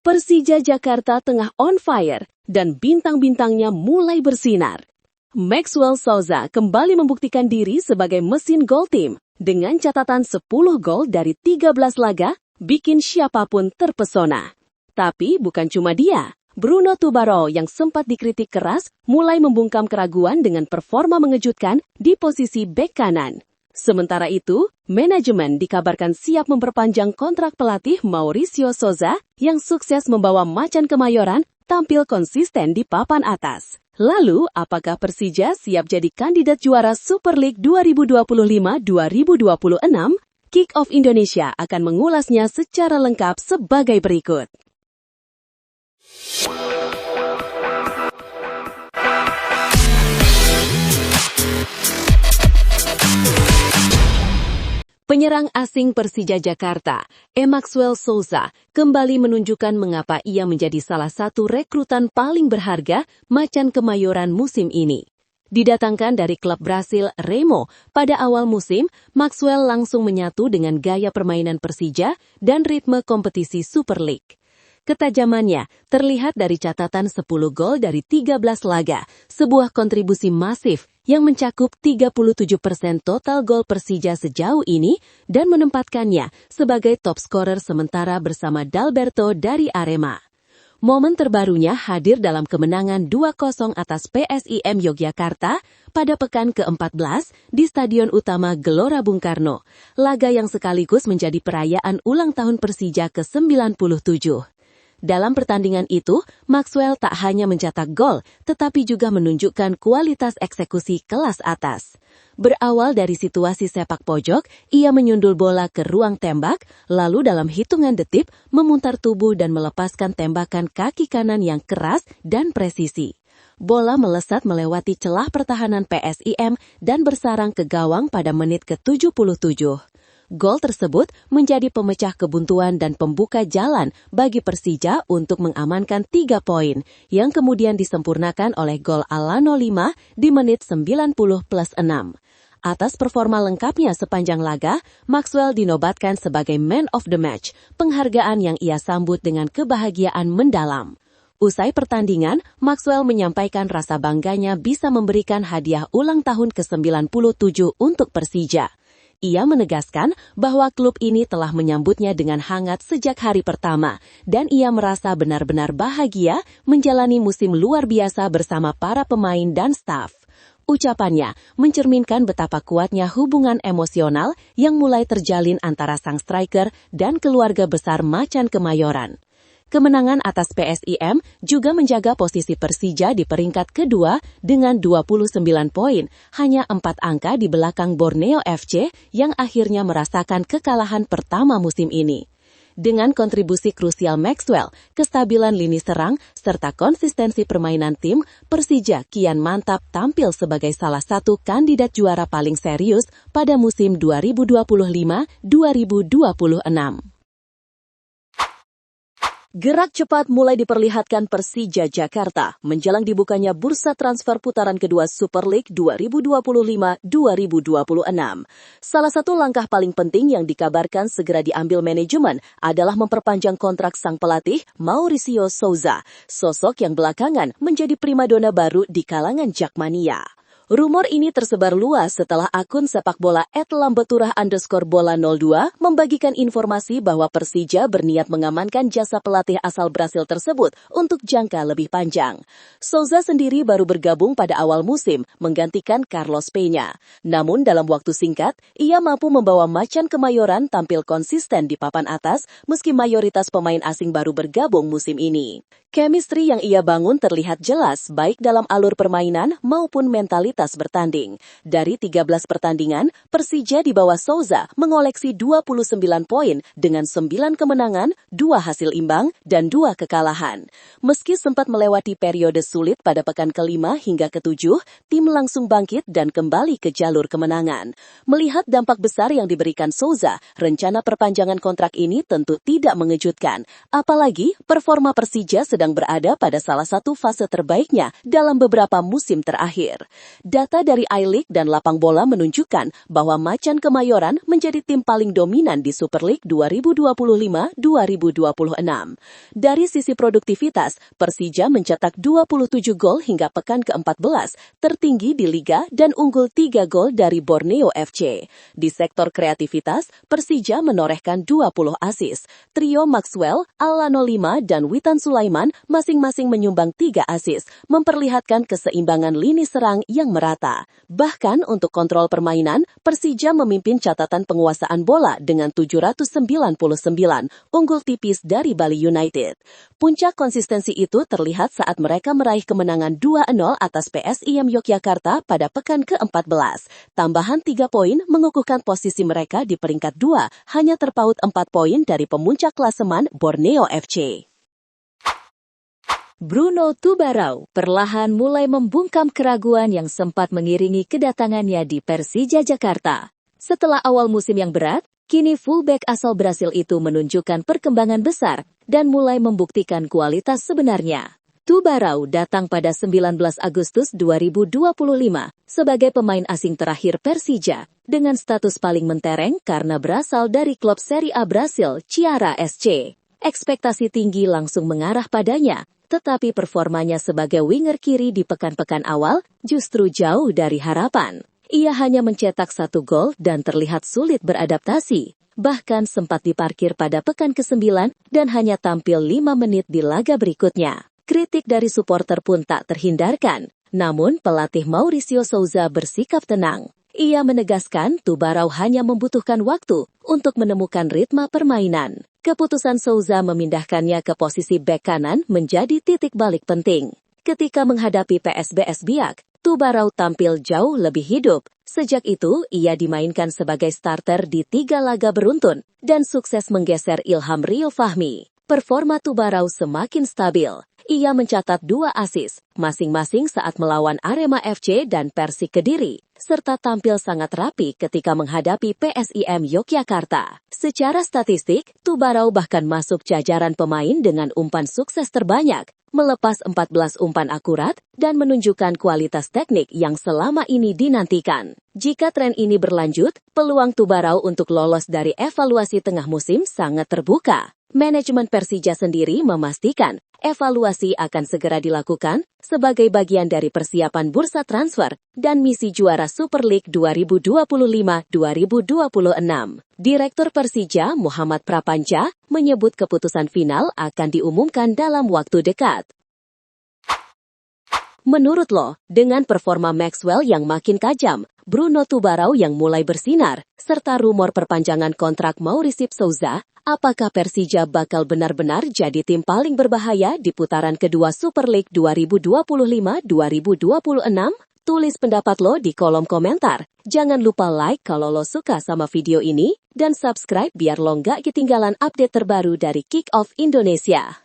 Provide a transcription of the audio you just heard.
Persija Jakarta tengah on fire dan bintang-bintangnya mulai bersinar. Maxwell Souza kembali membuktikan diri sebagai mesin gol tim dengan catatan 10 gol dari 13 laga, bikin siapapun terpesona. Tapi bukan cuma dia, Bruno Tubaro yang sempat dikritik keras mulai membungkam keraguan dengan performa mengejutkan di posisi bek kanan. Sementara itu, manajemen dikabarkan siap memperpanjang kontrak pelatih Mauricio Souza yang sukses membawa Macan Kemayoran tampil konsisten di papan atas. Lalu, apakah Persija siap jadi kandidat juara Super League 2025-2026? Kick-Off Indonesia akan mengulasnya secara lengkap sebagai berikut. Penyerang asing Persija Jakarta, Maxwell Souza, kembali menunjukkan mengapa ia menjadi salah satu rekrutan paling berharga Macan Kemayoran musim ini. Didatangkan dari klub Brasil Remo, pada awal musim, Maxwell langsung menyatu dengan gaya permainan Persija dan ritme kompetisi Super League. Ketajamannya terlihat dari catatan 10 gol dari 13 laga, sebuah kontribusi masif yang mencakup 37% total gol Persija sejauh ini dan menempatkannya sebagai top scorer sementara bersama Dalberto dari Arema. Momen terbarunya hadir dalam kemenangan 2-0 atas PSIM Yogyakarta pada pekan ke-14 di Stadion Utama Gelora Bung Karno, laga yang sekaligus menjadi perayaan ulang tahun Persija ke-97. Dalam pertandingan itu, Maxwell tak hanya mencetak gol, tetapi juga menunjukkan kualitas eksekusi kelas atas. Berawal dari situasi sepak pojok, ia menyundul bola ke ruang tembak, lalu dalam hitungan detik memutar tubuh dan melepaskan tembakan kaki kanan yang keras dan presisi. Bola melesat melewati celah pertahanan PSIM dan bersarang ke gawang pada menit ke-77. Gol tersebut menjadi pemecah kebuntuan dan pembuka jalan bagi Persija untuk mengamankan 3 poin, yang kemudian disempurnakan oleh gol Alano 5 di menit 90+6. Atas performa lengkapnya sepanjang laga, Maxwell dinobatkan sebagai Man of the Match, penghargaan yang ia sambut dengan kebahagiaan mendalam. Usai pertandingan, Maxwell menyampaikan rasa bangganya bisa memberikan hadiah ulang tahun ke-97 untuk Persija. Ia menegaskan bahwa klub ini telah menyambutnya dengan hangat sejak hari pertama, dan ia merasa benar-benar bahagia menjalani musim luar biasa bersama para pemain dan staf. Ucapannya mencerminkan betapa kuatnya hubungan emosional yang mulai terjalin antara sang striker dan keluarga besar Macan Kemayoran. Kemenangan atas PSIM juga menjaga posisi Persija di peringkat kedua dengan 29 poin, hanya 4 angka di belakang Borneo FC yang akhirnya merasakan kekalahan pertama musim ini. Dengan kontribusi krusial Maxwell, kestabilan lini serang, serta konsistensi permainan tim, Persija kian mantap tampil sebagai salah satu kandidat juara paling serius pada musim 2025-2026. Gerak cepat mulai diperlihatkan Persija Jakarta menjelang dibukanya bursa transfer putaran kedua Super League 2025-2026. Salah satu langkah paling penting yang dikabarkan segera diambil manajemen adalah memperpanjang kontrak sang pelatih Mauricio Souza, sosok yang belakangan menjadi primadona baru di kalangan Jakmania. Rumor ini tersebar luas setelah akun sepak bola @lambeturah_bola02 membagikan informasi bahwa Persija berniat mengamankan jasa pelatih asal Brasil tersebut untuk jangka lebih panjang. Souza sendiri baru bergabung pada awal musim, menggantikan Carlos Peña. Namun dalam waktu singkat, ia mampu membawa Macan Kemayoran tampil konsisten di papan atas meski mayoritas pemain asing baru bergabung musim ini. Chemistry yang ia bangun terlihat jelas baik dalam alur permainan maupun mentalitas bertanding. Dari 13 pertandingan, Persija di bawah Souza mengoleksi 29 poin dengan 9 kemenangan, 2 hasil imbang, dan 2 kekalahan. Meski sempat melewati periode sulit pada pekan ke-5 hingga ke-7, tim langsung bangkit dan kembali ke jalur kemenangan. Melihat dampak besar yang diberikan Souza, rencana perpanjangan kontrak ini tentu tidak mengejutkan. Apalagi performa Persija sedang sedang berada pada salah satu fase terbaiknya dalam beberapa musim terakhir. Data dari I-League dan Lapang Bola menunjukkan bahwa Macan Kemayoran menjadi tim paling dominan di Super League 2025-2026. Dari sisi produktivitas, Persija mencetak 27 gol hingga pekan ke-14, tertinggi di Liga dan unggul 3 gol dari Borneo FC. Di sektor kreativitas, Persija menorehkan 20 asis. Trio Maxwell, Alano Lima, dan Witan Sulaiman masing-masing menyumbang 3 asis, memperlihatkan keseimbangan lini serang yang merata. Bahkan untuk kontrol permainan, Persija memimpin catatan penguasaan bola dengan 799, unggul tipis dari Bali United. Puncak konsistensi itu terlihat saat mereka meraih kemenangan 2-0 atas PSIM Yogyakarta pada pekan ke-14. Tambahan 3 poin mengukuhkan posisi mereka di peringkat 2, hanya terpaut 4 poin dari pemuncak klasemen Borneo FC. Bruno Tubarão perlahan mulai membungkam keraguan yang sempat mengiringi kedatangannya di Persija Jakarta. Setelah awal musim yang berat, kini fullback asal Brasil itu menunjukkan perkembangan besar dan mulai membuktikan kualitas sebenarnya. Tubarão datang pada 19 Agustus 2025 sebagai pemain asing terakhir Persija dengan status paling mentereng karena berasal dari klub Serie A Brasil Ceará SC. Ekspektasi tinggi langsung mengarah padanya, tetapi performanya sebagai winger kiri di pekan-pekan awal justru jauh dari harapan. Ia hanya mencetak 1 gol dan terlihat sulit beradaptasi. Bahkan sempat diparkir pada pekan ke-9 dan hanya tampil 5 menit di laga berikutnya. Kritik dari supporter pun tak terhindarkan. Namun pelatih Mauricio Souza bersikap tenang. Ia menegaskan Tubarão hanya membutuhkan waktu untuk menemukan ritme permainan. Keputusan Souza memindahkannya ke posisi bek kanan menjadi titik balik penting. Ketika menghadapi PSBS Biak, Tubarão tampil jauh lebih hidup. Sejak itu, ia dimainkan sebagai starter di 3 laga beruntun dan sukses menggeser Ilham Rio Fahmi. Performa Tubarão semakin stabil. Ia mencatat 2 asis, masing-masing saat melawan Arema FC dan Persik Kediri, serta tampil sangat rapi ketika menghadapi PSIM Yogyakarta. Secara statistik, Tubarão bahkan masuk jajaran pemain dengan umpan sukses terbanyak, melepas 14 umpan akurat dan menunjukkan kualitas teknik yang selama ini dinantikan. Jika tren ini berlanjut, peluang Tubarão untuk lolos dari evaluasi tengah musim sangat terbuka. Manajemen Persija sendiri memastikan evaluasi akan segera dilakukan sebagai bagian dari persiapan bursa transfer dan misi juara Super League 2025-2026. Direktur Persija Muhammad Prapanca menyebut keputusan final akan diumumkan dalam waktu dekat. Menurut lo, dengan performa Maxwell yang makin tajam, Bruno Tubarão yang mulai bersinar, serta rumor perpanjangan kontrak Mauricio Souza, apakah Persija bakal benar-benar jadi tim paling berbahaya di putaran kedua Super League 2025-2026? Tulis pendapat lo di kolom komentar. Jangan lupa like kalau lo suka sama video ini, dan subscribe biar lo nggak ketinggalan update terbaru dari Kick Off Indonesia.